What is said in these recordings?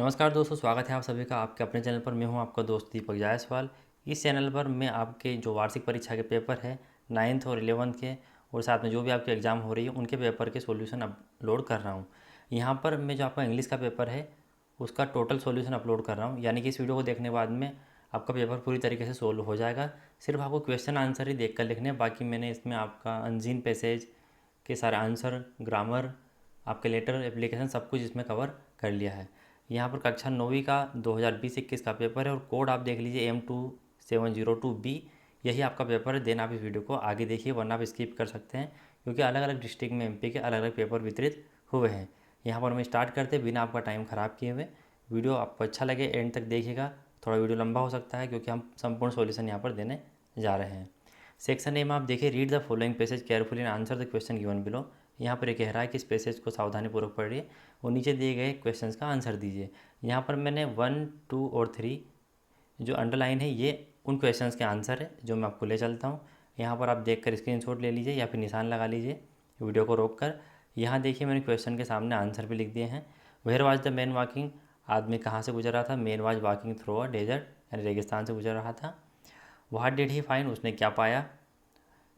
नमस्कार दोस्तों, स्वागत है आप सभी का आपके अपने चैनल पर। मैं हूं आपका दोस्त दीपक जायसवाल। इस चैनल पर मैं आपके जो वार्षिक परीक्षा के पेपर है 9th और 11th के, और साथ में जो भी आपके एग्ज़ाम हो रही है उनके पेपर के सॉल्यूशन अपलोड कर रहा हूं। यहां पर मैं जो आपका इंग्लिश का पेपर है उसका टोटल सॉल्यूशन अपलोड कर रहा हूँ, यानी कि इस वीडियो को देखने के बाद में आपका पेपर पूरी तरीके से सोल्व हो जाएगा। सिर्फ आपको क्वेश्चन आंसर ही देख कर लिखने हैं। बाकी मैंने इसमें आपका अनसीन पैसेज के सारे आंसर, ग्रामर, आपके लेटर, एप्लीकेशन सब कुछ इसमें कवर कर लिया है। यहाँ पर कक्षा 9वीं का 2020-21 का पेपर है और कोड आप देख लीजिए M2702B। यही आपका पेपर है। देन आप इस वीडियो को आगे देखिए, वरना आप स्किप कर सकते हैं क्योंकि अलग अलग डिस्ट्रिक्ट में MP के अलग अलग पेपर वितरित हुए हैं। यहाँ पर हम स्टार्ट करते बिना आपका टाइम ख़राब किए हुए। वीडियो आपको अच्छा लगे एंड तक देखिएगा। थोड़ा वीडियो लंबा हो सकता है क्योंकि हम संपूर्ण सॉल्यूशन यहाँ पर देने जा रहे हैं। सेक्शन ए में आप देखिए, read the following passage carefully and answer the question given below. यहाँ पर ये कह रहा है कि इस पैसेज को सावधानीपूर्वक पढ़िए और नीचे दिए गए क्वेश्चंस का आंसर दीजिए। यहाँ पर मैंने 1, 2 और 3 जो अंडरलाइन है ये उन क्वेश्चंस के आंसर है जो मैं आपको ले चलता हूँ। यहाँ पर आप देखकर स्क्रीनशॉट ले लीजिए या फिर निशान लगा लीजिए वीडियो को रोक कर। यहाँ देखिए मैंने क्वेश्चन के सामने आंसर भी लिख दिए हैं। Where was the man walking, आदमी कहाँ से गुजर रहा था। Man was walking through a desert, यानी रेगिस्तान से गुजर रहा था। व्हाट डिड ही फाइंड, उसने क्या पाया।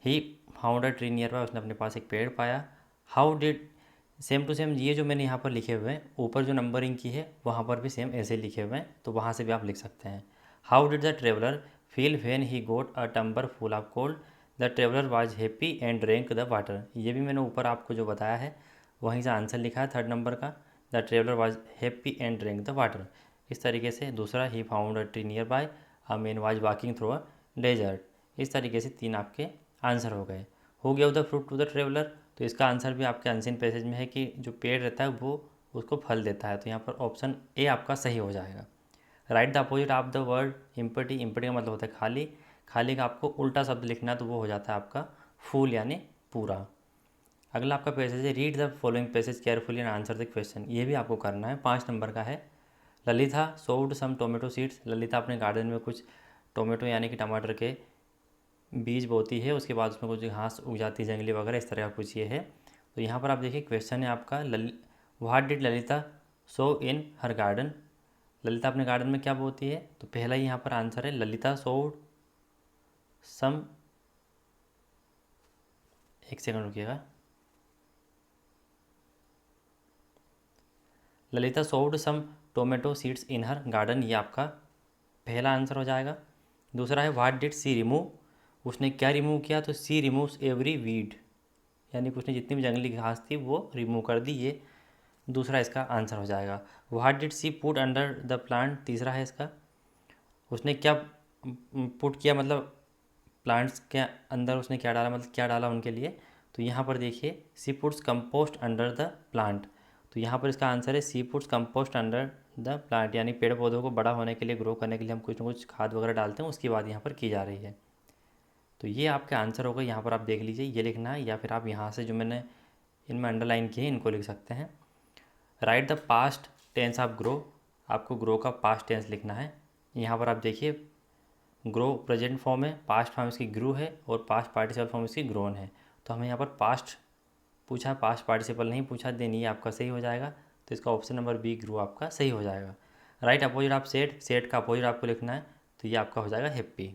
He found a tree nearby, उसने अपने पास एक पेड़ पाया। How did, same to same ये जो मैंने यहाँ पर लिखे हुए हैं ऊपर जो नंबरिंग की है वहाँ पर भी सेम ऐसे लिखे हुए हैं, तो वहाँ से भी आप लिख सकते हैं। How did the traveller feel when he got a tumbler full of cold. The traveller was happy and drank the water. ये भी मैंने ऊपर आपको जो बताया है वहीं से आंसर लिखा है थर्ड नंबर का। The traveller was happy and drank the water. इस तरीके से दूसरा, he found a tree nearby, a man was walking through a desert. इस तरीके से 3 आपके आंसर हो गए। हो गया the fruit to the traveller, तो इसका आंसर भी आपके अनसीन पैसेज में है कि जो पेड़ रहता है वो उसको फल देता है, तो यहाँ पर ऑप्शन ए आपका सही हो जाएगा। Right the opposite of the word empty. Empty का मतलब होता है खाली। खाली का आपको उल्टा शब्द लिखना है तो वो हो जाता है आपका फूल यानी पूरा। अगला आपका पैसेज है, read the following passage carefully and answer the question. ये भी आपको करना है, 5 नंबर का है। Lalita sowed some tomato seeds. Lalita अपने गार्डन में कुछ टोमेटो यानी कि टमाटर के बीज बोती है, उसके बाद उसमें कुछ घास उग जाती है जंगली वगैरह, इस तरह का कुछ ये है। तो यहाँ पर आप देखिए क्वेश्चन है आपका, what did Lalita so in her garden. Lalita अपने गार्डन में क्या बोती है, तो पहला ही यहाँ पर आंसर है ललिता सोव्ड सम, एक सेकंड रुकिएगा, Lalita sowed some tomato seeds in her garden, ये आपका पहला आंसर हो जाएगा। दूसरा है व्हाट डिड सी रिमूव, उसने क्या रिमूव किया, तो सी रिमूव्स एवरी वीड, यानी कि उसने जितनी भी जंगली घास थी वो रिमूव कर दी, ये दूसरा इसका आंसर हो जाएगा। What did she put under the plant, तीसरा है इसका, उसने क्या पुट किया, मतलब प्लांट्स के अंदर उसने क्या डाला, मतलब क्या डाला उनके लिए। तो यहाँ पर देखिए she puts compost under the plant, तो यहाँ पर इसका आंसर है she puts compost under the plant, यानी पेड़ पौधों को बड़ा होने के लिए, ग्रो करने के लिए हम कुछ ना कुछ खाद वगैरह डालते हैं, उसकी बात यहाँ पर की जा रही है। तो ये आपके आंसर होगा। यहाँ पर आप देख लीजिए ये लिखना है, या फिर आप यहाँ से जो मैंने इनमें अंडरलाइन किए इनको लिख सकते हैं। Write the past tense of grow, आपको ग्रो का पास्ट टेंस लिखना है। यहाँ पर आप देखिए ग्रो प्रेजेंट फॉर्म है, पास्ट फॉर्म इसकी ग्रू है और पास्ट पार्टिसिपल फॉर्म इसकी ग्रोन है। तो हमें यहाँ पर पास्ट पूछा, पास्ट पार्टिसिपल नहीं पूछा, देन ये आपका सही हो जाएगा। तो इसका ऑप्शन नंबर बी ग्रू आपका सही हो जाएगा। Right opposite of said, said का अपोजिट आपको लिखना है, तो ये आपका हो जाएगा हैप्पी।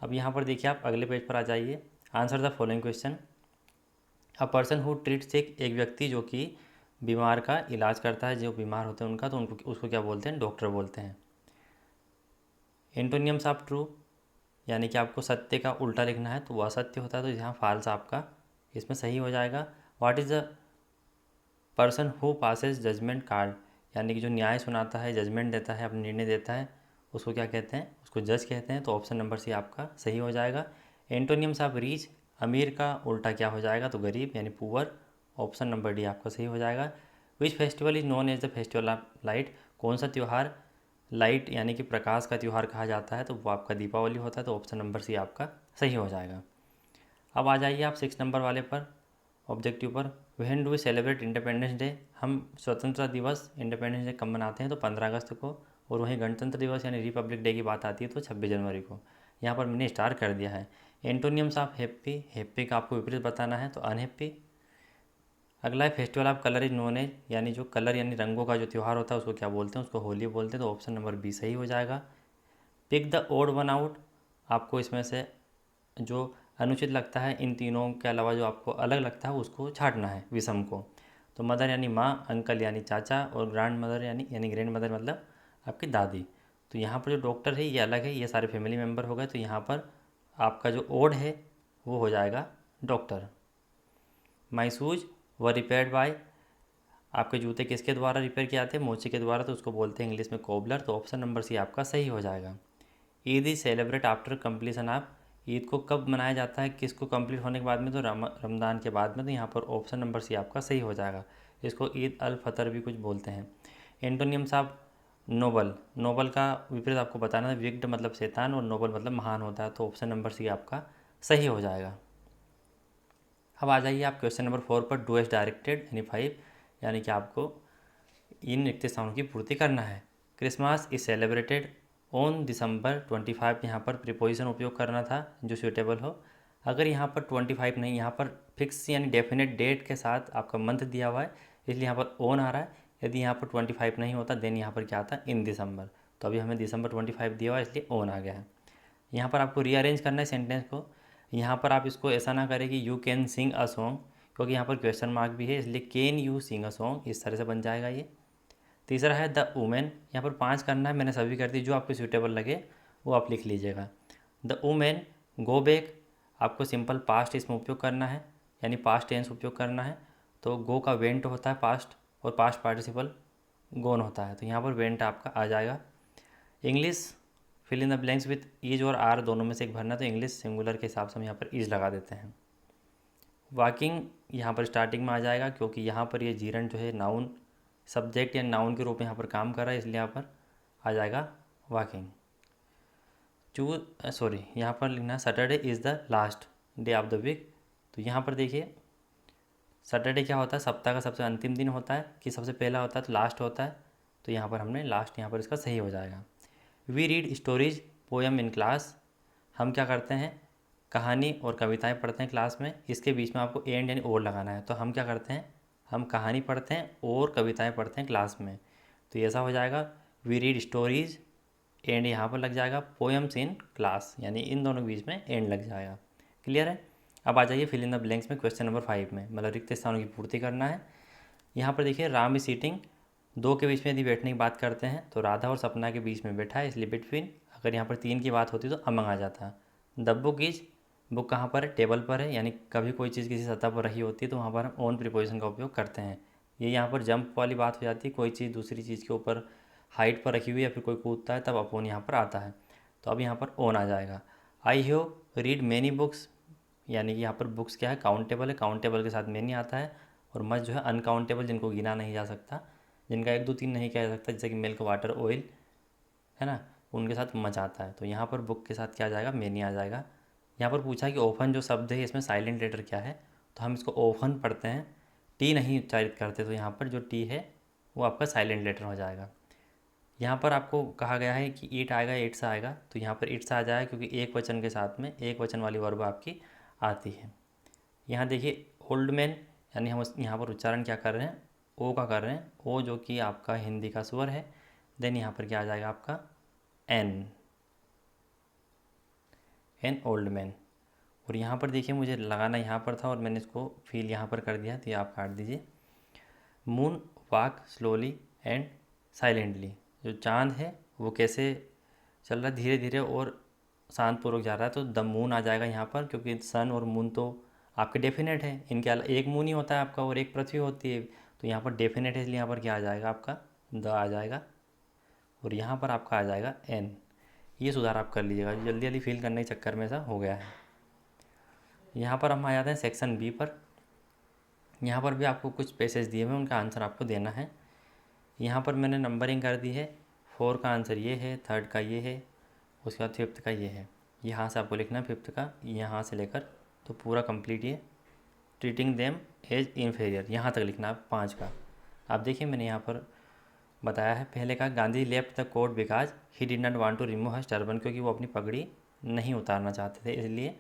अब यहाँ पर देखिए आप अगले पेज पर आ जाइए। Answer the following question. A person who treat sick, एक व्यक्ति जो कि बीमार का इलाज करता है, जो बीमार होते हैं उनका, तो उनको उसको क्या बोलते हैं, डॉक्टर बोलते हैं। एंटोनियम्स ऑफ ट्रू, यानी कि आपको सत्य का उल्टा लिखना है तो वह असत्य होता है, तो यहाँ फाल्स आपका इसमें सही हो जाएगा। What is the person who passes judgement card, यानी कि जो न्याय सुनाता है, जजमेंट देता है, अपना निर्णय देता है, उसको क्या कहते हैं, उसको जज कहते हैं। तो ऑप्शन नंबर सी आपका सही हो जाएगा। एंटोनियम्स ऑफ रीच, अमीर का उल्टा क्या हो जाएगा, तो गरीब यानी पुअर। ऑप्शन नंबर डी आपका सही हो जाएगा। Which festival is known as the festival of light, कौन सा त्यौहार लाइट यानी कि प्रकाश का त्यौहार कहा जाता है, तो वो आपका दीपावली होता है। तो ऑप्शन नंबर सी आपका सही हो जाएगा। अब आ जाइए आप 6 नंबर वाले पर, ऑब्जेक्टिव पर। When do we celebrate independence day, हम स्वतंत्रता दिवस इंडिपेंडेंस डे कब मनाते हैं, तो 15 अगस्त को। और वहीं गणतंत्र दिवस यानी रिपब्लिक डे की बात आती है तो 26 जनवरी को। यहाँ पर मैंने स्टार कर दिया है। एंटोनियम्स ऑफ हैप्पी, हैप्पी का आपको विपरीत बताना है, तो अनहैप्पी। अगला है festival of colour is known as, यानी जो कलर यानी रंगों का जो त्यौहार होता है उसको क्या बोलते हैं, उसको होली बोलते हैं। तो ऑप्शन नंबर बी सही हो जाएगा। Pick the odd one out, आपको इसमें से जो अनुचित लगता है इन तीनों के अलावा जो आपको अलग लगता है उसको छांटना है, विषम को। तो मदर यानी माँ, अंकल यानी चाचा, और ग्रैंड मदर यानी ग्रैंड मदर मतलब आपकी दादी। तो यहाँ पर जो डॉक्टर है ये अलग है, ये सारे फैमिली मेम्बर हो गए। तो यहाँ पर आपका जो ओड है वो हो जाएगा डॉक्टर। माई शूज़ व रिपेयर्ड बाय, आपके जूते किसके द्वारा रिपेयर किए जाते हैं, मोची के द्वारा, तो उसको बोलते हैं इंग्लिश में कोबलर। तो ऑप्शन नंबर सी आपका सही हो जाएगा। Eid is celebrate after completion of, Eid को कब मनाया जाता है, किसको कंप्लीट होने के बाद में, तो रमज़ान के बाद में। तो यहाँ पर ऑप्शन नंबर सी आपका सही हो जाएगा। इसको ईद अल फतर भी कुछ बोलते हैं। एंटोनियम्स ऑफ नोबल, नोबल का विपरीत आपको बताना है। विक्ड मतलब शैतान और नोबल मतलब महान होता है। तो ऑप्शन नंबर सी आपका सही हो जाएगा। अब आ जाइए आप क्वेश्चन नंबर 4 पर। डू एस डायरेक्टेड यानी 5, यानी कि आपको इन रिक्त स्थानों की पूर्ति करना है। Christmas is celebrated on December 25, यहाँ पर प्रीपोजिशन उपयोग करना था जो सूटेबल हो। अगर यहाँ पर 25 नहीं, यहाँ पर फिक्स यानी डेफिनेट डेट के साथ आपका मंथ दिया हुआ है, इसलिए यहाँ पर ऑन आ रहा है। यदि यहाँ पर 25 नहीं होता देन यहाँ पर क्या आता है, इन दिसंबर। तो अभी हमें दिसंबर 25 दिया हुआ है इसलिए ऑन आ गया है। यहाँ पर आपको रीअरेंज करना है सेंटेंस को। यहाँ पर आप इसको ऐसा ना करें कि you can sing a song, क्योंकि यहाँ पर क्वेश्चन मार्क भी है, इसलिए can you sing a song, इस तरह से बन जाएगा ये। तीसरा है द वुमेन, यहाँ पर 5 करना है, मैंने सभी कर दी, जो आपको सूटेबल लगे वो आप लिख लीजिएगा। द वुमेन गो बैक, आपको सिंपल पास्ट इसमें उपयोग करना है, यानी पास्ट टेंस उपयोग करना है। तो गो का वेंट होता है पास्ट, और पास्ट पार्टिसिपल गोन होता है, तो यहाँ पर वेंट आपका आ जाएगा। English fill in the blanks with is और आर दोनों में से एक भरना, तो इंग्लिश सिंगुलर के हिसाब से हम यहाँ पर ईज लगा देते हैं। वॉकिंग यहाँ पर स्टार्टिंग में आ जाएगा, क्योंकि यहाँ पर ये जीरन जो है नाउन सब्जेक्ट या नाउन के रूप में यहाँ पर काम कर रहा है, इसलिए यहाँ पर आ जाएगा वॉकिंग। यहाँ पर लिखना है Saturday is the last day of the week. तो यहाँ पर देखिए सैटरडे क्या होता है, सप्ताह का सबसे अंतिम दिन होता है, कि सबसे पहला होता है तो लास्ट होता है। तो यहाँ पर हमने लास्ट, यहाँ पर इसका सही हो जाएगा। We read stories poem in class, हम क्या करते हैं, कहानी और कविताएं पढ़ते हैं क्लास में। इसके बीच में आपको एंड यानी और लगाना है। तो हम क्या करते हैं, हम कहानी पढ़ते हैं और कविताएं पढ़ते हैं क्लास में। तो ऐसा हो जाएगा वी रीड स्टोरीज, एंड यहाँ पर लग जाएगा पोएम्स इन क्लास, यानी इन दोनों के बीच में एंड लग जाएगा। क्लियर है। अब आ जाइए फिल इन द ब्लैंक्स में क्वेश्चन नंबर 5 में, मतलब रिक्त स्थानों की पूर्ति करना है। यहाँ पर देखिए राम इज सीटिंग, दो के बीच में यदि बैठने की बात करते हैं तो राधा और सपना के बीच में बैठा है, इसलिए बिटवीन। अगर यहाँ पर 3 की बात होती तो अमंग आ जाता। द बुक इज, बुक कहाँ पर है, टेबल पर है, यानी कभी कोई चीज़ किसी सतह पर रही होती है तो वहाँ पर हम ऑन प्रीपोजिशन का उपयोग करते हैं। ये यहाँ पर जंप वाली बात हो जाती है, कोई चीज़ दूसरी चीज़ के ऊपर हाइट पर रखी हुई है या फिर कोई कूदता है तब अपॉन यहाँ पर आता है। तो अब यहाँ पर ऑन आ जाएगा। I have read many books, यानी कि यहाँ पर बुक्स क्या है, काउंटेबल है, काउंटेबल के साथ मैनी आता है। और मच जो है अनकाउंटेबल, जिनको गिना नहीं जा सकता, जिनका 1 2 3 नहीं किया जा सकता, जैसे कि मिल्क वाटर ऑयल है ना, उनके साथ मच आता है। तो यहाँ पर बुक के साथ क्या आ जाएगा, मैनी आ जाएगा। यहाँ पर पूछा कि ओफन जो शब्द है इसमें साइलेंट लेटर क्या है, तो हम इसको ओफन पढ़ते हैं, टी नहीं उच्चारित करते। तो यहाँ पर जो टी है वो आपका साइलेंट लेटर हो जाएगा। यहाँ पर आपको कहा गया है कि ईट आएगा, इट्स आएगा, तो यहाँ पर इट्स आ जाएगा, क्योंकि एक वचन के साथ में एक वचन वाली वर्ब आपकी आती है। यहाँ देखिए ओल्ड मैन, यानी हम यहाँ पर उच्चारण क्या कर रहे हैं, ओ का कर रहे हैं, ओ जो कि आपका हिंदी का स्वर है। देन यहाँ पर क्या आ जाएगा आपका एन ओल्ड मैन। और यहाँ पर देखिए मुझे लगाना यहाँ पर था और मैंने इसको फील यहाँ पर कर दिया, तो ये आप काट दीजिए। Moon walk slowly and silently, जो चांद है वो कैसे चल रहा है, धीरे धीरे और शांतपूर्वक जा रहा है। तो द मून आ जाएगा यहाँ पर, क्योंकि सन और मून तो आपके डेफिनेट है, इनके एक मून ही होता है आपका और एक पृथ्वी होती है। तो यहाँ पर डेफिनेट है, इसलिए यहाँ पर क्या आ जाएगा आपका द आ जाएगा, और यहाँ पर आपका आ जाएगा एन। ये सुधार आप कर लीजिएगा, जल्दी जल्दी फिल करने के चक्कर में ऐसा हो गया है। यहाँ पर हम आ जाते हैं सेक्शन बी पर। यहाँ पर भी आपको कुछ पेसेज दिए हुए हैं, उनका आंसर आपको देना है। यहाँ पर मैंने नंबरिंग कर दी है। 4 का आंसर ये है, 3rd का ये है, उसके बाद 5th का ये है। यहाँ से आपको लिखना है 5th का, यहाँ से लेकर तो पूरा कंप्लीट ये ट्रीटिंग देम एज इन्फेरियर, यहाँ तक लिखना है 5 का। आप देखिए मैंने यहाँ पर बताया है। पहले का Gandhi left the court because he did not want to remove his turban, क्योंकि वो अपनी पगड़ी नहीं उतारना चाहते थे, इसलिए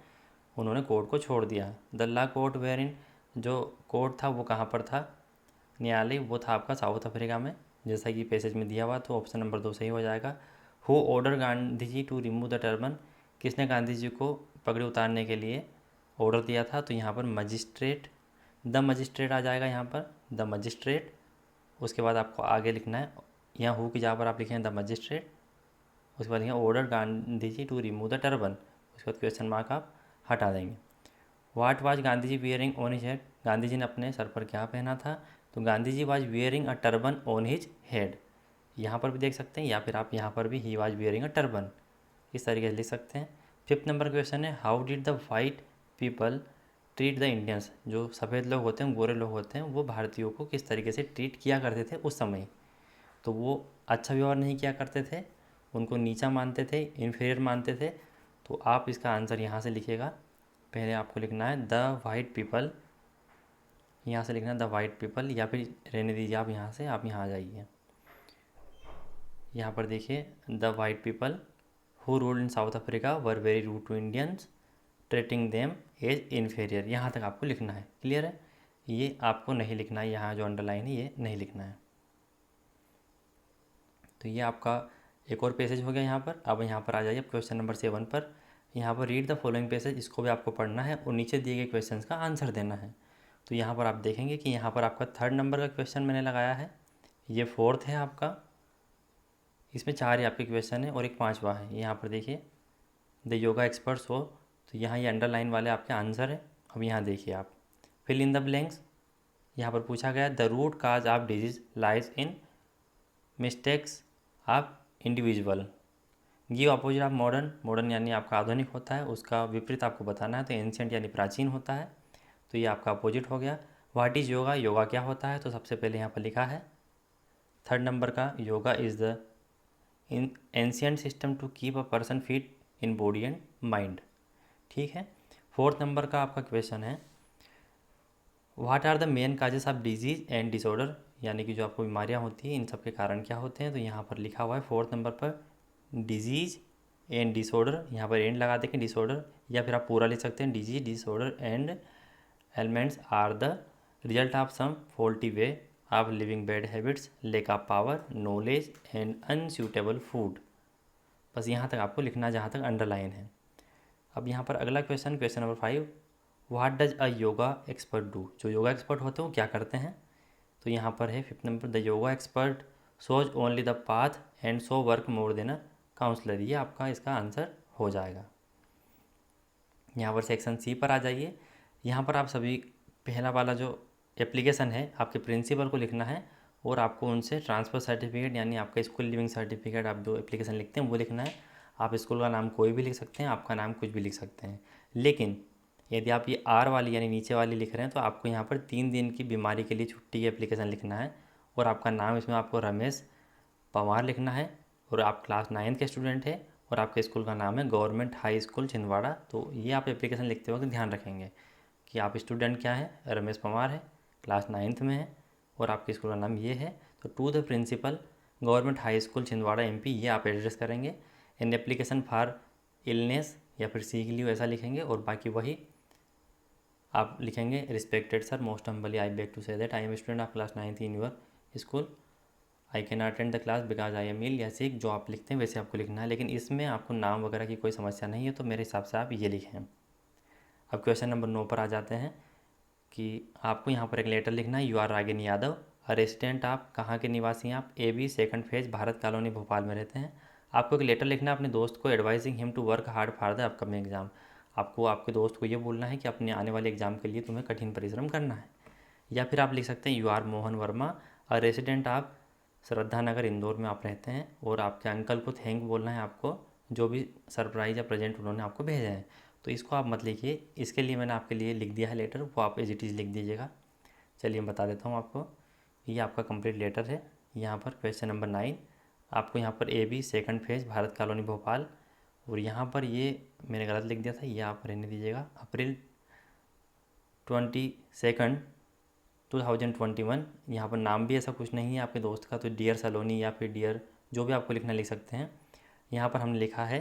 उन्होंने कोर्ट को छोड़ दिया। द ला कोर्ट वेयर इन जो कोर्ट था वो कहाँ पर था, न्यायालय वो था आपका साउथ अफ्रीका में, जैसा कि पैसेज में दिया हुआ, तो ऑप्शन नंबर 2 सही हो जाएगा। Who order Gandhi ji to remove the turban, किसने गांधी जी को पगड़ी उतारने के लिए ऑर्डर दिया था, तो यहाँ पर मजिस्ट्रेट, द मजिस्ट्रेट आ जाएगा यहाँ पर, द मजिस्ट्रेट। उसके बाद आपको आगे लिखना है, यहाँ हु की जगह पर आप लिखें द मजिस्ट्रेट, उसके बाद यहाँ order Gandhi ji to remove the turban, उसके बाद क्वेश्चन मार्क आप हटा देंगे। What was Gandhi ji wearing on his head, Gandhi ji ने अपने सर पर क्या पहना था, तो Gandhi ji was wearing a turban on his head, यहाँ पर भी देख सकते हैं, या फिर आप यहाँ पर भी he was wearing a turban इस तरीके से लिख सकते हैं। 5th नंबर क्वेश्चन है, how did the white people treat the Indians, जो सफ़ेद लोग होते हैं, गोरे लोग होते हैं, वो भारतीयों को किस तरीके से ट्रीट किया करते थे उस समय, तो वो अच्छा व्यवहार नहीं किया करते थे, उनको नीचा मानते थे, इन्फीरियर मानते थे। तो आप इसका आंसर यहाँ से लिखिएगा, पहले आपको लिखना है द वाइट पीपल, यहाँ से लिखना है द वाइट पीपल, या फिर रहने दीजिए आप यहाँ से, आप यहाँ आ जाइए, यहाँ पर देखिए the white people who ruled in South Africa were very rude to Indians treating them as inferior, यहाँ तक आपको लिखना है। क्लियर है, ये आपको नहीं लिखना है, यहाँ जो अंडरलाइन है ये नहीं लिखना है। तो ये आपका एक और पैसेज हो गया यहाँ पर। अब यहाँ पर आ जाइए क्वेश्चन नंबर 7 पर, यहाँ पर रीड द फॉलोइंग पैसेज, इसको भी आपको पढ़ना है और नीचे दिए गए क्वेश्चंस का आंसर देना है। तो यहाँ पर आप देखेंगे कि यहाँ पर आपका 3rd नंबर का क्वेश्चन मैंने लगाया है, ये 4th है आपका, इसमें 4 ही आपके क्वेश्चन है और एक 5वां है। यहाँ पर देखिए द योगा एक्सपर्ट्स हो, तो यहाँ ये अंडरलाइन वाले आपके आंसर है। अब यहाँ देखिए आप फिल इन द ब्लैंक्स, यहाँ पर पूछा गया the root cause of disease lies in mistakes of individual, give opposite of modern, modern यानी आपका आधुनिक होता है, उसका विपरीत आपको बताना है, तो एंशियंट यानी प्राचीन होता है, तो ये आपका अपोजिट हो गया। व्हाट इज़ योगा, योगा क्या होता है, तो सबसे पहले यहाँ पर लिखा है 3rd नंबर का, yoga is the in ancient system to keep a person fit in body and mind. ठीक है, 4th नंबर का आपका क्वेश्चन है what are the main causes of disease and disorder, यानी कि जो आपको बीमारियाँ होती हैं इन सब के कारण क्या होते हैं, तो यहाँ पर लिखा हुआ है 4th नंबर पर डिजीज़ एंड डिसऑर्डर, यहाँ पर एंड लगा देंगे डिसऑर्डर, या फिर आप पूरा लिख सकते हैं disease disorder and elements are the result of some faulty way of living, bad habits, lack of power, knowledge and unsuitable food. बस यहाँ तक आपको लिखना जहाँ तक अंडरलाइन है। अब यहाँ पर अगला question, question number 5, what does a yoga expert do, जो योगा एक्सपर्ट होते हैं वो क्या करते हैं, तो यहाँ पर है 5th number the yoga expert shows only the path and so work more than a counsellor, ये आपका इसका आंसर हो जाएगा। यहाँ पर सेक्शन सी पर आ जाइए, यहाँ पर आप सभी पहला वाला जो एप्लीकेशन है आपके प्रिंसिपल को लिखना है और आपको उनसे ट्रांसफ़र सर्टिफिकेट यानी आपका स्कूल लिविंग सर्टिफिकेट, आप जो एप्लीकेशन लिखते हैं वो लिखना है। आप स्कूल का नाम कोई भी लिख सकते हैं, आपका नाम कुछ भी लिख सकते हैं, लेकिन यदि आप ये आर वाली यानी नीचे वाली लिख रहे हैं तो आपको यहाँ पर 3 दिन की बीमारी के लिए छुट्टी की एप्लीकेशन लिखना है और आपका नाम इसमें आपको रमेश पवार लिखना है और आप क्लास 9th के स्टूडेंट हैं और आपके स्कूल का नाम है गवर्नमेंट हाई स्कूल छिंदवाड़ा। तो ये आप एप्लीकेशन लिखते वक्त ध्यान रखेंगे कि आप स्टूडेंट क्या है, रमेश पवार है, क्लास 9th में है और आपके स्कूल का नाम ये है। तो to the principal government high school Chhindwara MP ये आप एड्रेस करेंगे। इन एप्लीकेशन फॉर इलनेस या फिर सीक लीव ऐसा लिखेंगे और बाकी वही आप लिखेंगे respected sir most humbly I beg to say that I am student of class 9th in your school, I can attend the class because I am ill, या सीख, जो आप लिखते हैं वैसे आपको लिखना है, लेकिन इसमें आपको नाम वगैरह की कोई समस्या नहीं है, तो मेरे हिसाब से आप ये लिखें। अब क्वेश्चन नंबर 9 पर आ जाते हैं कि आपको यहाँ पर एक लेटर लिखना है, you are Ragini Yadav, resident आप कहाँ के निवासी हैं आप, AB 2nd phase Bharat colony Bhopal में रहते हैं। आपको एक लेटर लिखना है अपने दोस्त को advising him to work hard for the upcoming exam, आपको आपके दोस्त को ये बोलना है कि अपने आने वाले एग्जाम के लिए तुम्हें कठिन परिश्रम करना है। या फिर आप लिख सकते हैं you are Mohan Verma, resident आप श्रद्धा नगर इंदौर में आप रहते हैं और आपके अंकल को थैंक बोलना है आपको, जो भी सरप्राइज़ या प्रेजेंट उन्होंने आपको भेजे हैं। तो इसको आप मत लिखिए, इसके लिए मैंने आपके लिए लिख दिया है लेटर, वो आप एज इट इज़ लिख दीजिएगा। चलिए मैं बता देता हूँ आपको, ये आपका कंप्लीट लेटर है। यहाँ पर क्वेश्चन नंबर 9 आपको यहाँ पर AB 2nd phase Bharat colony Bhopal, और यहाँ पर ये मैंने गलत लिख दिया था, ये आप रहने दीजिएगा। अप्रैल 22 2021, यहाँ पर नाम भी ऐसा कुछ नहीं है आपके दोस्त का, तो डियर सलोनी या फिर डियर जो भी आपको लिखना लिख सकते हैं। यहाँ पर हमने लिखा है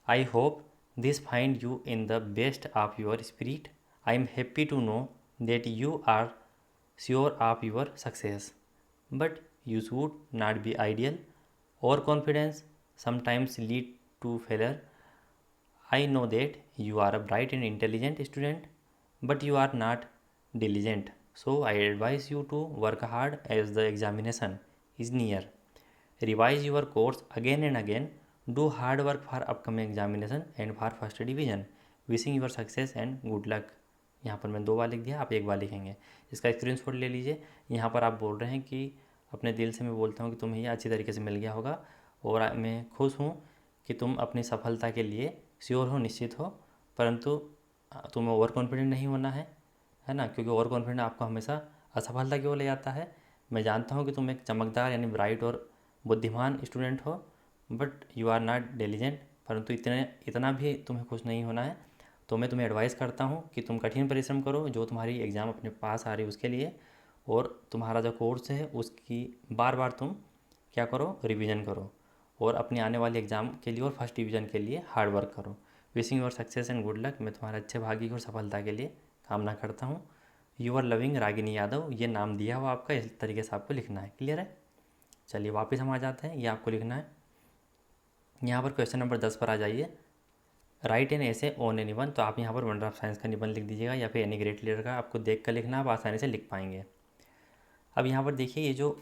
I hope this find you in the best of your spirit, I am happy to know that you are sure of your success, but you should not be ideal. Overconfidence sometimes lead to failure. I know that you are a bright and intelligent student, but you are not diligent. So I advise you to work hard as the examination is near. Revise your course again and again. Do hard work for upcoming examination and for first division. Wishing your success and good luck. यहाँ पर मैं 2 बार लिख दिया, आप 1 बार लिखेंगे। इसका screenshot ले लीजिए। यहाँ पर आप बोल रहे हैं कि अपने दिल से मैं बोलता हूँ कि तुम्हें ये अच्छी तरीके से मिल गया होगा और मैं खुश हूँ कि तुम अपनी सफलता के लिए श्योर हो, निश्चित हो, परंतु तुम्हें ओवर कॉन्फिडेंट नहीं होना है ना, क्योंकि ओवर कॉन्फिडेंट आपको हमेशा असफलता की ओर ले जाता है। मैं जानता हूँ कि तुम एक चमकदार यानी ब्राइट और बुद्धिमान स्टूडेंट हो, but you are not diligent, परंतु इतना भी तुम्हें खुश नहीं होना है। तो मैं तुम्हें एडवाइस करता हूँ कि तुम कठिन परिश्रम करो जो तुम्हारी एग्ज़ाम अपने पास आ रही है उसके लिए, और तुम्हारा जो कोर्स है उसकी बार बार तुम क्या करो, रिवीजन करो, और अपने आने वाले एग्ज़ाम के लिए और फर्स्ट डिवीज़न के लिए हार्ड वर्क करो। Wishing your success and good luck. मैं तुम्हारे अच्छे भाग्य की और सफलता के लिए कामना करता हूँ। You are loving Ragini Yadav. ये नाम दिया हुआ आपका, इस तरीके से आपको लिखना है। क्लियर है? चलिए वापस हम आ जाते हैं। ये आपको लिखना है। यहाँ पर क्वेश्चन नंबर 10 पर आ जाइए। राइट एन ऐसे ऑन एनी वन। तो आप यहाँ पर वंडर ऑफ साइंस का निबंध लिख दीजिएगा या फिर एनी ग्रेट लीडर का, आपको देख कर लिखना, आप आसानी से लिख पाएंगे। अब यहाँ पर देखिए, ये जो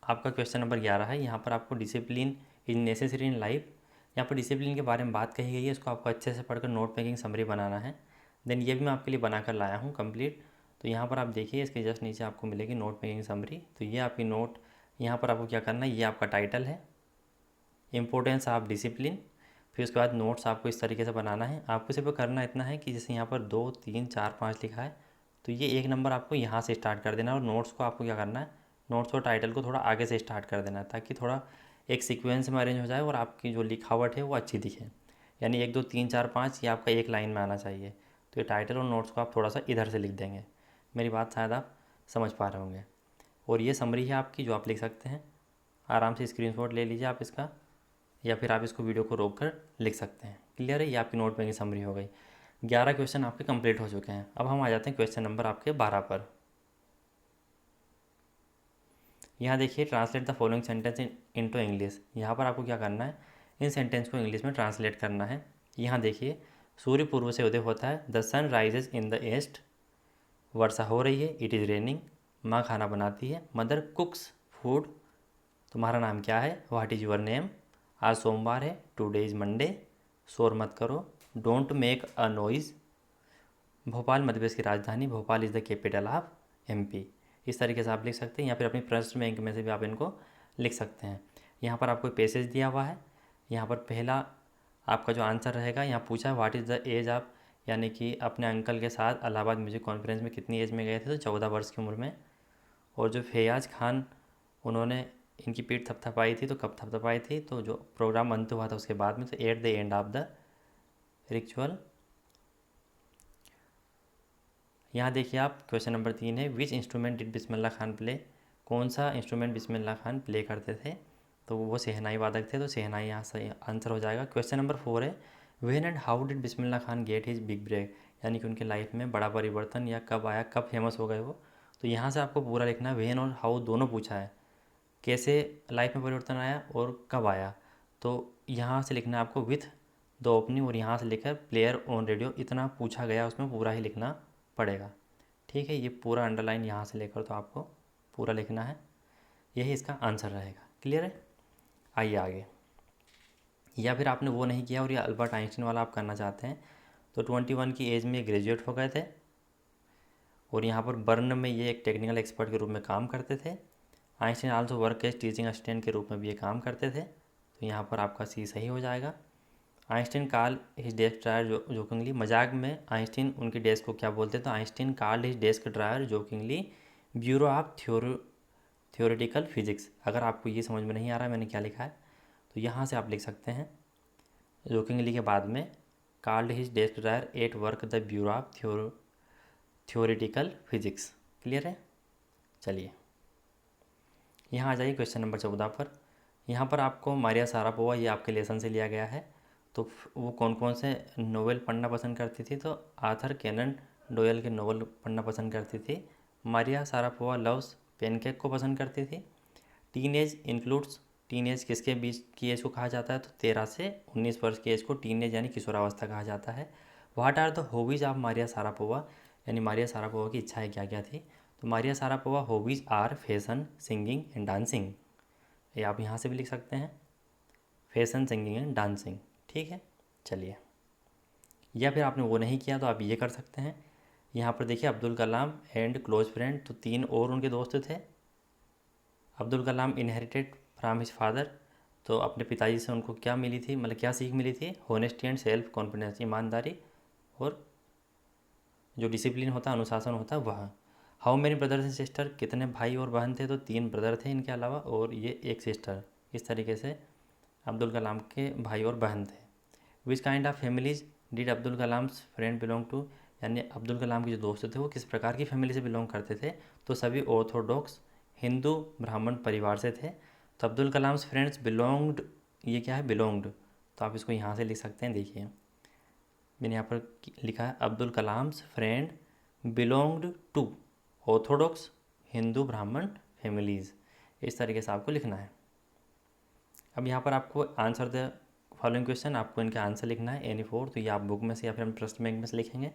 आपका क्वेश्चन नंबर 11 है, यहाँ पर आपको discipline is necessary in life. यहाँ पर डिसिप्लिन के बारे में बात कही गई है, इसको आपको अच्छे से पढ़कर नोट मेकिंग समरी बनाना है। देन ये भी मैं आपके लिए बना कर लाया हूँ कंप्लीट। तो यहाँ पर आप देखिए, इसके जस्ट नीचे आपको मिलेगी नोट मेकिंग समरी। तो ये आपकी नोट, यहाँ पर आपको क्या करना है, ये आपका टाइटल है, इम्पोर्टेंस ऑफ डिसिप्लिन। फिर उसके बाद नोट्स आपको इस तरीके से बनाना है। आपको सिर्फ करना इतना है कि जैसे यहाँ पर 2, 3, 4, 5 लिखा है, तो ये 1 नंबर आपको यहाँ से स्टार्ट कर देना है, और नोट्स को आपको क्या करना है, नोट्स और टाइटल को थोड़ा आगे से स्टार्ट कर देना है, ताकि थोड़ा एक सीक्वेंस में अरेंज हो जाए और आपकी जो लिखावट है वो अच्छी दिखे। यानी 1, 2, 3, 4, 5 ये आपका एक लाइन में आना चाहिए। तो ये टाइटल और नोट्स को आप थोड़ा सा इधर से लिख देंगे। मेरी बात शायद आप समझ पा रहे होंगे। और ये समरी है आपकी जो आप लिख सकते हैं। आराम से स्क्रीनशॉट ले लीजिए आप इसका, या फिर आप इसको वीडियो को रोक कर लिख सकते हैं। क्लियर है? ये आपकी नोट में समरी हो गई। 11 क्वेश्चन आपके कंप्लीट हो चुके हैं। अब हम आ जाते हैं क्वेश्चन नंबर आपके 12 पर। यहाँ देखिए, translate the following sentence into English. यहाँ पर आपको क्या करना है, इन सेंटेंस को इंग्लिश में ट्रांसलेट करना है। यहाँ देखिए, सूर्य पूर्व से उदय होता है, the sun rises in the east. वर्षा हो रही है, इट इज़ रेनिंग। माँ खाना बनाती है, मदर कुक्स फूड। तुम्हारा नाम क्या है, व्हाट इज़ योर नेम। आज सोमवार है, टुडे इज़ मंडे। शोर मत करो, don't make a noise. Bhopal Madhya Pradesh की राजधानी, Bhopal is the capital of MP. इस तरीके से आप लिख सकते हैं, या फिर अपनी प्रश्न बैंक में से भी आप इनको लिख सकते हैं। यहाँ पर आपको पैसेज दिया हुआ है। यहाँ पर पहला आपका जो आंसर रहेगा, यहाँ पूछा है what is the age of, यानी कि अपने अंकल के साथ इलाहाबाद म्यूजिक कॉन्फ्रेंस में कितनी एज में गए थे, तो 14 वर्ष की उम्र में। और जो फैयाज खान, उन्होंने इनकी पीठ थपथपाई थी, तो कब थपथपाई थी, तो जो प्रोग्राम अंत हुआ था उसके बाद में, तो at the end of the ritual. यहाँ देखिए आप, क्वेश्चन नंबर 3 है, which instrument did Bismillah Khan play. कौन सा इंस्ट्रूमेंट बिस्मिल्लाह खान प्ले करते थे, तो वो शहनाई वादक थे, तो शहनाई यहाँ सही आंसर हो जाएगा। क्वेश्चन नंबर 4 है, when and how did Bismillah Khan get his big break, यानी कि उनके लाइफ में बड़ा परिवर्तन या कब आया, कब फेमस हो गए वो। तो यहाँ से आपको पूरा लिखना है, व्हेन और हाउ दोनों पूछा है, कैसे लाइफ में परिवर्तन आया और कब आया। तो यहाँ से लिखना है आपको विथ द ओपनिंग, और यहाँ से लेकर प्लेयर ऑन रेडियो, इतना पूछा गया उसमें पूरा ही लिखना पड़ेगा। ठीक है, ये पूरा अंडरलाइन यहाँ से लेकर तो आपको पूरा लिखना है, यही इसका आंसर रहेगा। क्लियर है? आइए आगे। या फिर आपने वो नहीं किया और ये अल्बर्ट आइंस्टीन वाला आप करना चाहते हैं, तो 21 की एज में ग्रेजुएट हो गए थे, और यहाँ पर बर्न में ये एक टेक्निकल एक्सपर्ट के रूप में काम करते थे। Einstein also work as teaching assistant के रूप में भी ये काम करते थे, तो यहाँ पर आपका सी सही हो जाएगा। Einstein call his desk dryer jokingly, मजाक में आइंस्टीन उनकी डेस्क को क्या बोलते हैं, तो Einstein called his desk dryer jokingly bureau of theoretical physics. अगर आपको ये समझ में नहीं आ रहा है मैंने क्या लिखा है, तो यहाँ से आप लिख सकते हैं जोकिंगली के बाद में, called his desk dryer at work the bureau of theoretical physics. Clear है? चलिए यहाँ आ जाइए क्वेश्चन नंबर 14 पर। यहाँ पर आपको मारिया सारापोवा, ये आपके लेसन से लिया गया है। तो वो कौन कौन से नोवेल पढ़ना पसंद करती थी, तो आर्थर कैनन डोयल के नोवेल पढ़ना पसंद करती थी। मारिया सारापोवा लव्स पैनकेक को पसंद करती थी। Teen age includes, teen age किसके बीच की एज को कहा जाता है? तो 13 से 19 वर्ष की एज को टीन एज यानी किशोरावस्था कहा जाता है। What are the hobbies of Maria Sharapova, यानी मारिया सारापोवा की इच्छाएं क्या क्या थी? तो Maria Sharapova hobbies are fashion, singing and dancing. ये आप यहाँ से भी लिख सकते हैं, फैशन, सिंगिंग एंड डांसिंग। ठीक है, चलिए। या फिर आपने वो नहीं किया तो आप ये कर सकते हैं। यहाँ पर देखिए Abdul Kalam and close friend, तो 3 और उनके दोस्त थे। Abdul Kalam inherited from his father, तो अपने पिताजी से उनको क्या मिली थी, मतलब क्या सीख मिली थी? होनेस्टी एंड सेल्फ कॉन्फिडेंस, ईमानदारी और जो डिसिप्लिन होता है, अनुशासन होता है, वह। How many brothers and sister, कितने भाई और बहन थे? तो 3 ब्रदर थे इनके अलावा और ये एक सिस्टर। इस तरीके से अब्दुल कलाम के भाई और बहन थे। Which kind of families did Abdul Kalam's friend belong to, यानी अब्दुल कलाम के जो दोस्त थे वो किस प्रकार की फैमिली से बिलोंग करते थे? तो सभी ऑर्थोडॉक्स हिंदू ब्राह्मण परिवार से थे। तो अब्दुल कलाम्स फ्रेंड्स बिलोंग्ड, ये क्या है? बिलोंग्ड, तो आप इसको यहाँ से लिख सकते हैं। देखिए मैंने यहाँ पर लिखा है Abdul Kalam's friend belonged to orthodox Hindu Brahmin families. इस तरीके से आपको लिखना है। अब यहाँ पर आपको आंसर द फॉलोइंग क्वेश्चन, आपको इनके आंसर लिखना है एनी 4, तो ये आप बुक में से या फिर हम ट्रस्ट बैंक में से लिखेंगे।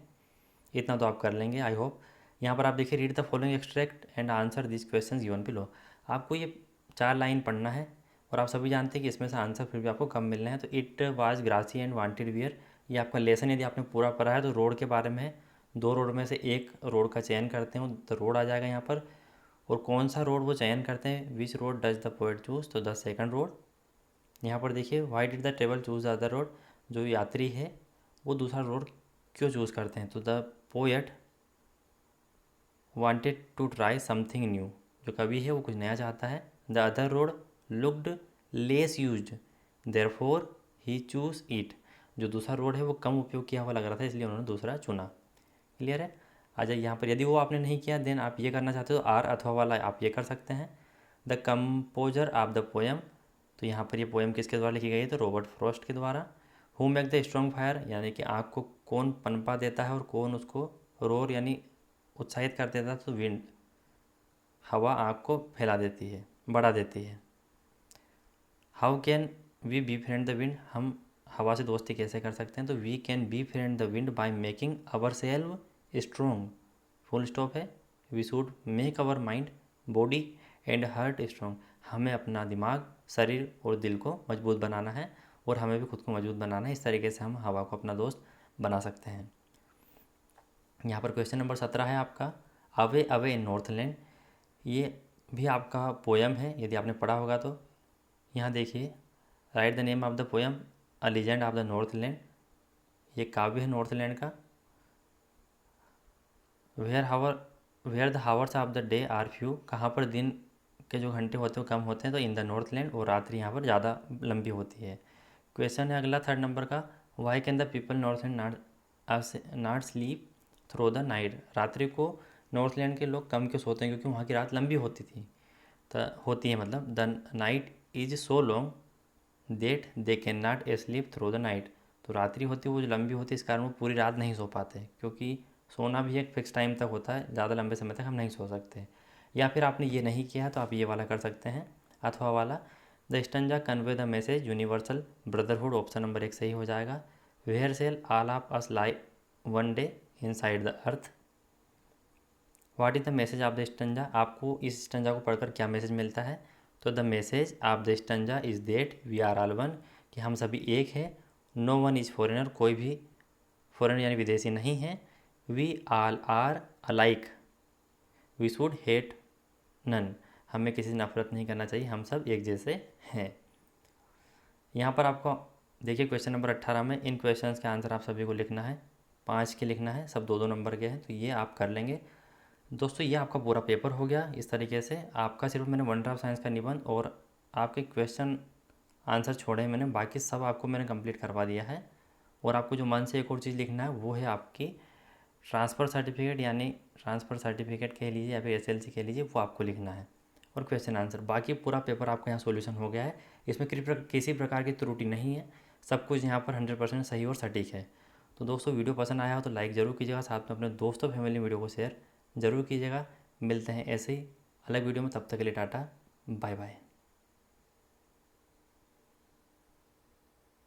इतना तो आप कर लेंगे आई होप। यहाँ पर आप देखिए read the following extract and answer this question given below. आपको ये 4 लाइन पढ़ना है और आप सभी जानते हैं कि इसमें से आंसर फिर भी आपको कम मिलना है। तो it was grassy and wanted wear, ये आपका लेसन यदि आपने पूरा पढ़ा है तो रोड के बारे में है। 2 रोड में से एक रोड का चयन करते हैं, तो रोड आ जाएगा यहाँ पर। और कौन सा रोड वो चयन करते हैं? विच road does the poet choose, तो द सेकंड रोड। यहाँ पर देखिए why did the travel choose the other road, जो यात्री है वो दूसरा रोड क्यों चूज़ करते हैं? तो the poet wanted to try something new, जो कवि है वो कुछ नया चाहता है। The other road looked less used therefore he choose it, जो दूसरा रोड है वो कम उपयोग किया हुआ लग रहा था इसलिए उन्होंने दूसरा चुना। क्लियर है? आ जाइए यहाँ पर, यदि वो आपने नहीं किया देन आप ये करना चाहते हो आर अथवा वाला आप ये कर सकते हैं। The composer of the poem, तो यहाँ पर ये पोएम किसके द्वारा लिखी गई है? तो रॉबर्ट फ्रॉस्ट के द्वारा। Who make the strong fire, यानी कि आग को कौन पनपा देता है और कौन उसको रोर यानी उत्साहित कर देता है? तो विंड, हवा आग को फैला देती है, बढ़ा देती है। How can we befriend the wind, हम हवा से दोस्ती कैसे कर सकते हैं? तो we can befriend the wind by making ourselves strong, full stop है। We should make our mind body and heart strong, हमें अपना दिमाग, शरीर और दिल को मजबूत बनाना है और हमें भी खुद को मजबूत बनाना है। इस तरीके से हम हवा को अपना दोस्त बना सकते हैं। यहाँ पर क्वेश्चन नंबर 17 है आपका, अवे अवे इन नॉर्थलैंड, ये भी आपका पोएम है यदि आपने पढ़ा होगा तो। यहाँ देखिए write the name of the poem a legend of the northland, ये काव्य है नॉर्थलैंड का। Where the hours of the day are few, कहाँ पर दिन के जो घंटे होते हैं वो कम होते हैं? तो इन द नॉर्थलैंड, और रात्रि यहाँ पर ज़्यादा लंबी होती है। क्वेश्चन है अगला 3rd नंबर का, why can the people northland not sleep through the night, रात्रि को नॉर्थलैंड के लोग कम क्यों सोते हैं? क्योंकि वहाँ की रात लंबी होती थी, तो होती है मतलब the night is so long that they can not sleep through the night, तो रात्रि होती है वो जो लंबी होती है इस कारण वो पूरी रात नहीं सो पाते, क्योंकि सोना भी एक फिक्स टाइम तक होता है, ज़्यादा लंबे समय तक हम नहीं सो सकते। या फिर आपने ये नहीं किया तो आप ये वाला कर सकते हैं अथवा वाला, the stanza convey the message universal brotherhood, option number 1 सही हो जाएगा। Where shall all of us lie one day inside the earth, what is the message of the stanza, आपको इस स्टंजा को पढ़कर क्या मैसेज मिलता है? तो the message of the stanza is that we are all one, कि हम सभी एक हैं। नो वन इज़ फॉरेनर, कोई भी फॉरेनर यानी विदेशी नहीं है। We all are alike, we should hate none, हमें किसी से नफरत नहीं करना चाहिए, हम सब एक जैसे हैं। यहाँ पर आपको देखिए क्वेश्चन नंबर 18 में इन क्वेश्चंस के आंसर आप सभी को लिखना है, 5 के लिखना है, सब 2-2 नंबर के हैं, तो ये आप कर लेंगे। दोस्तों ये आपका पूरा पेपर हो गया। इस तरीके से आपका सिर्फ मैंने वंडर ऑफ साइंस का निबंध और आपके क्वेश्चन आंसर छोड़े हैं मैंने, बाकी सब आपको मैंने कंप्लीट करवा दिया है। और आपको जो मन से एक और चीज़ लिखना है वो है आपकी ट्रांसफ़र सर्टिफिकेट, यानी ट्रांसफ़र सर्टिफिकेट कह लीजिए या फिर एसएलसी कह लीजिए, वो आपको लिखना है और क्वेश्चन आंसर। बाकी पूरा पेपर आपका यहाँ सॉल्यूशन हो गया है, इसमें किसी प्रकार की त्रुटि नहीं है, सब कुछ यहाँ पर 100% सही और सटीक है। तो दोस्तों वीडियो पसंद आया हो तो लाइक ज़रूर कीजिएगा, साथ में अपने दोस्तों फैमिली वीडियो को शेयर ज़रूर कीजिएगा। मिलते हैं ऐसे ही अलग वीडियो में, तब तक के लिए टाटा बाय बाय।